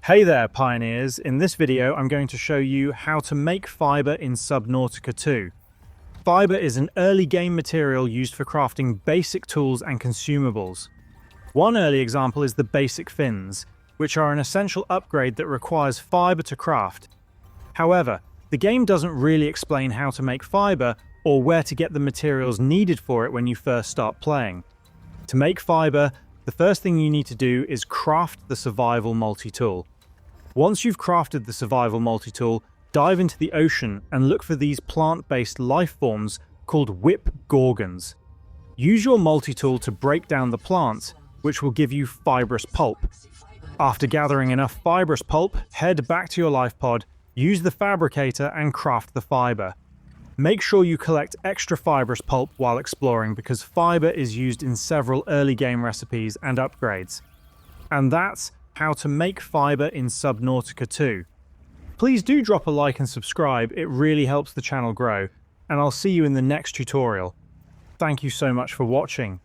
Hey there, pioneers! In this video, I'm going to show you how to make fiber in Subnautica 2. Fiber is an early game material used for crafting basic tools and consumables. One early example is the basic fins, which are an essential upgrade that requires fiber to craft. However, the game doesn't really explain how to make fiber or where to get the materials needed for it when you first start playing. To make fiber, the first thing you need to do is craft the survival multi-tool. Once you've crafted the survival multi-tool, dive into the ocean and look for these plant-based life forms called whip gorgons. Use your multi-tool to break down the plants, which will give you fibrous pulp. After gathering enough fibrous pulp, head back to your life pod, use the fabricator and craft the fiber. Make sure you collect extra fibrous pulp while exploring because fiber is used in several early game recipes and upgrades. And that's how to make fiber in Subnautica 2. Please do drop a like and subscribe, it really helps the channel grow, and I'll see you in the next tutorial. Thank you so much for watching.